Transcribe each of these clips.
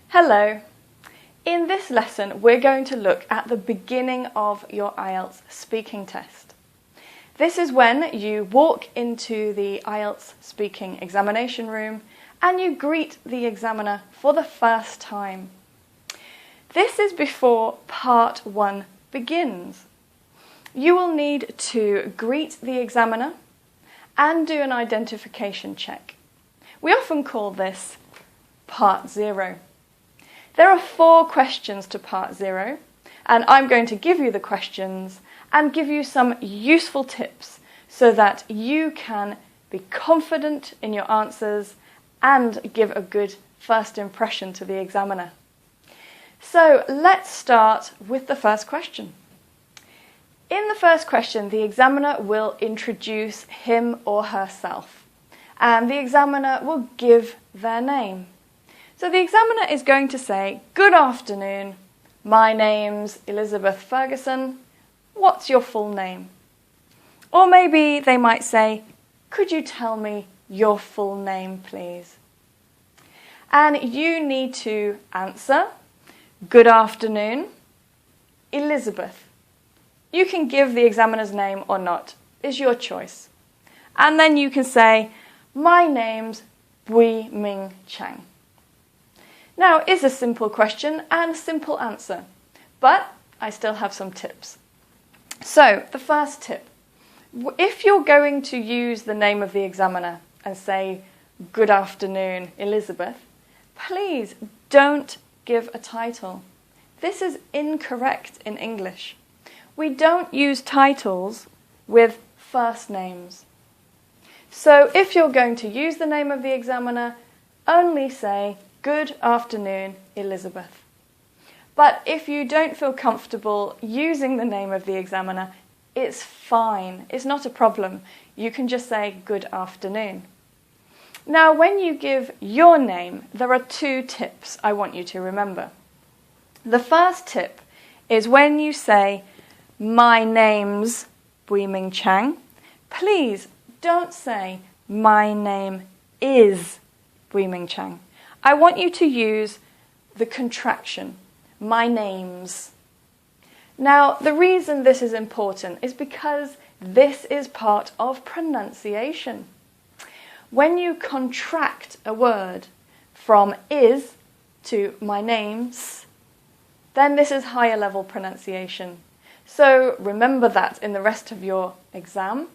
Hello. In this lesson, we're going to look at the beginning of your IELTS speaking test. This is when you walk into the IELTS speaking examination room and you greet the examiner for the first time. This is before part 1 begins. You will need to greet the examiner and do an identification check. We often call this part 0. There are 4 questions to part 0, and I'm going to give you the questions and give you some useful tips so that you can be confident in your answers and give a good first impression to the examiner. So let's start with the first question. In the first question, the examiner will introduce him or herself, and the examiner will give their name. So the examiner is going to say, "Good afternoon, my name's Elizabeth Ferguson. What's your full name?" Or maybe they might say, "Could you tell me your full name, please?" And you need to answer, "Good afternoon, Elizabeth." You can give the examiner's name or not, it's your choice. And then you can say, "My name's Bui Ming Chang." Now, it's a simple question and a simple answer, but I still have some tips. So, the first tip. If you're going to use the name of the examiner and say, "Good afternoon, Elizabeth," please don't give a title. This is incorrect in English. We don't use titles with first names. So, if you're going to use the name of the examiner, only say, "Good afternoon, Elizabeth." But if you don't feel comfortable using the name of the examiner, it's fine. It's not a problem. You can just say, "Good afternoon." Now, when you give your name, there are 2 tips I want you to remember. The first tip is when you say, "My name's Bui Ming Chang," please don't say, "My name is Bui Ming Chang." I want you to use the contraction, "my name's." Now, the reason this is important is because this is part of pronunciation. When you contract a word from is to "my name's," then this is higher level pronunciation. So remember that in the rest of your exam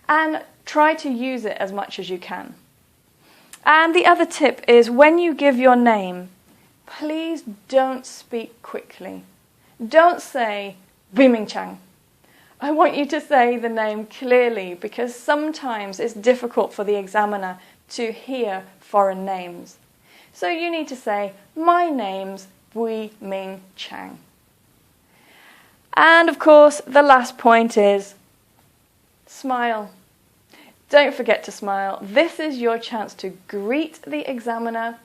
and try to use it as much as you can. And the other tip is when you give your name, please don't speak quickly. Don't say Bui Ming Chang. I want you to say the name clearly because sometimes it's difficult for the examiner to hear foreign names. So you need to say, "My name's Bui Ming Chang." And of course, the last point is smile. Don't forget to smile. This is your chance to greet the examiner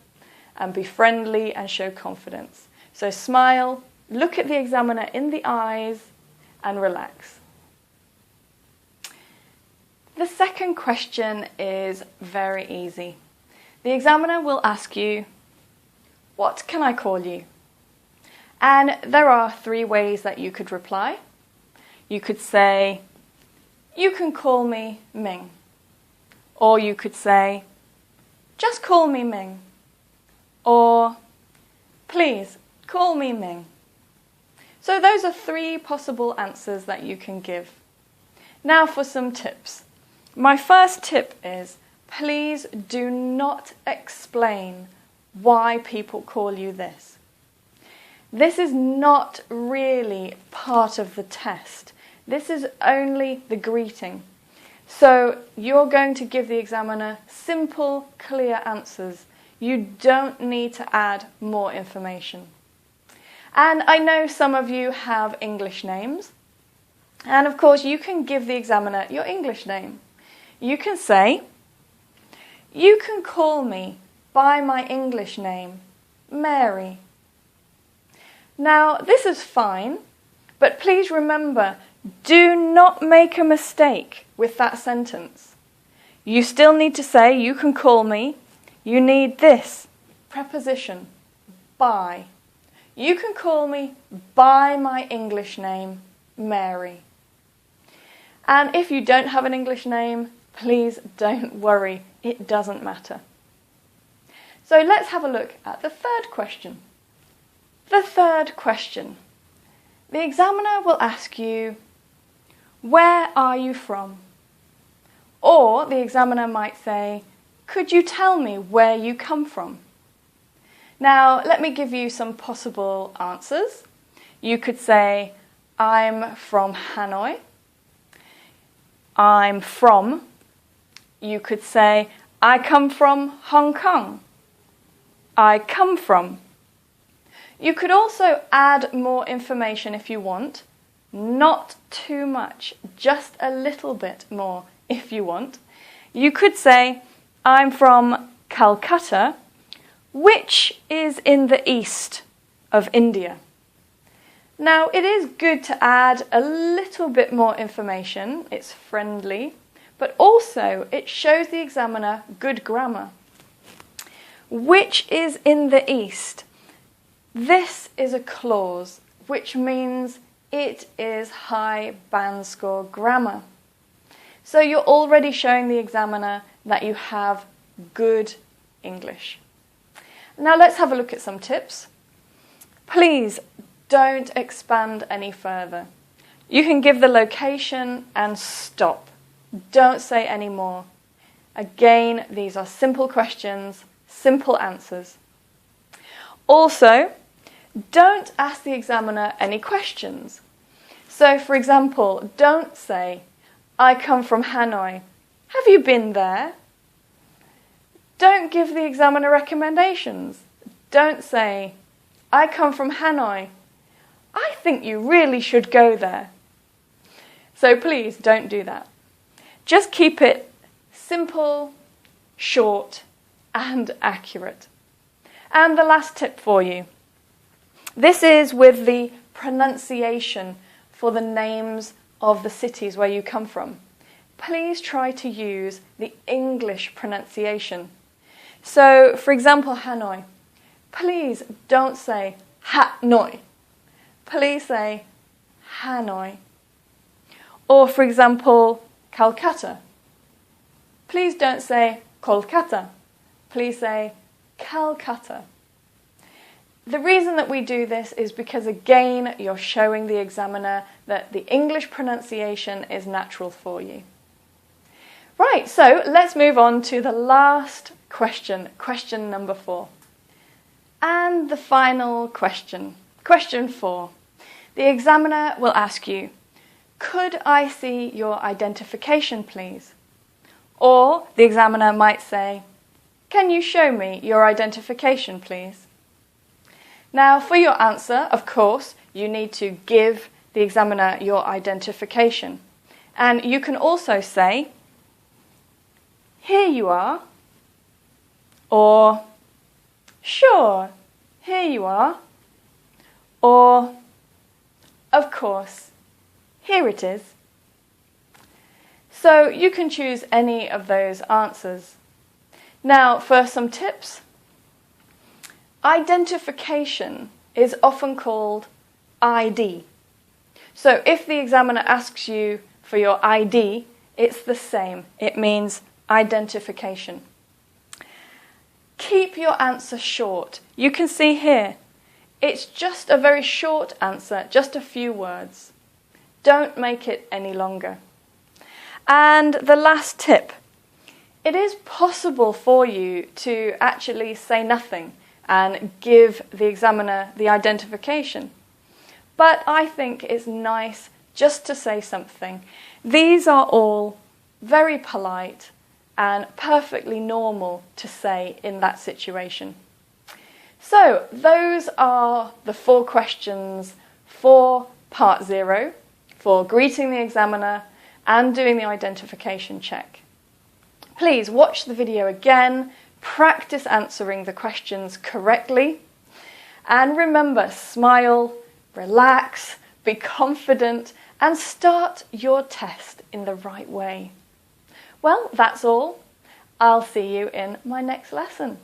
and be friendly and show confidence. So smile, look at the examiner in the eyes and relax. The second question is very easy. The examiner will ask you, "What can I call you?" And there are 3 ways that you could reply. You could say, "You can call me Ming." Or you could say, "Just call me Ming." Or, "Please, call me Ming." So those are 3 possible answers that you can give. Now for some tips. My first tip is, please do not explain why people call you this. This is not really part of the test. This is only the greeting. So you're going to give the examiner simple, clear answers. You don't need to add more information. And I know some of you have English names. And of course, you can give the examiner your English name. You can say, "You can call me by my English name, Mary." Now, this is fine, but please remember, do not make a mistake with that sentence. You still need to say, "You can call me." You need this preposition, by. You can call me by my English name, Mary. And if you don't have an English name, please don't worry, it doesn't matter. So let's have a look at the third question. The third question. The examiner will ask you, where are you from? Or the examiner might say, could you tell me where you come from? Now, let me give you some possible answers. You could say, I'm from Hanoi. I'm from. You could say, I come from Hong Kong. I come from. You could also add more information if you want. Not too much, just a little bit more if you want. You could say, I'm from Calcutta, which is in the east of India. Now, it is good to add a little bit more information. It's friendly, but also it shows the examiner good grammar. Which is in the east? This is a clause, which means it is high band score grammar. So you're already showing the examiner that you have good English. Now let's have a look at some tips. Please don't expand any further. You can give the location and stop. Don't say any more. Again, these are simple questions, simple answers. Also, don't ask the examiner any questions. So, for example, don't say, I come from Hanoi. Have you been there? Don't give the examiner recommendations. Don't say, I come from Hanoi. I think you really should go there. So please don't do that. Just keep it simple, short, and accurate. And the last tip for you. This is with the pronunciation for the names of the cities where you come from. Please try to use the English pronunciation. So, for example, Hanoi. Please don't say Ha-noi. Please say Hanoi. Or, for example, Calcutta. Please don't say Kolkata. Please say Calcutta. The reason that we do this is because, again, you're showing the examiner that the English pronunciation is natural for you. Right, so let's move on to the last question, question number 4. And the final question, question 4. The examiner will ask you, could I see your identification, please? Or the examiner might say, can you show me your identification, please? Now, for your answer, of course, you need to give the examiner your identification. And you can also say, here you are, or sure, here you are, or of course, here it is. So you can choose any of those answers. Now, for some tips. Identification is often called ID. So if the examiner asks you for your ID, it's the same. It means identification. Keep your answer short. You can see here, it's just a very short answer, just a few words. Don't make it any longer. And the last tip, it is possible for you to actually say nothing and give the examiner the identification. But I think it's nice just to say something. These are all very polite and perfectly normal to say in that situation. So those are the 4 questions for part 0, for greeting the examiner and doing the identification check. Please watch the video again, practice answering the questions correctly, and remember, smile, relax, be confident, and start your test in the right way. Well, that's all. I'll see you in my next lesson.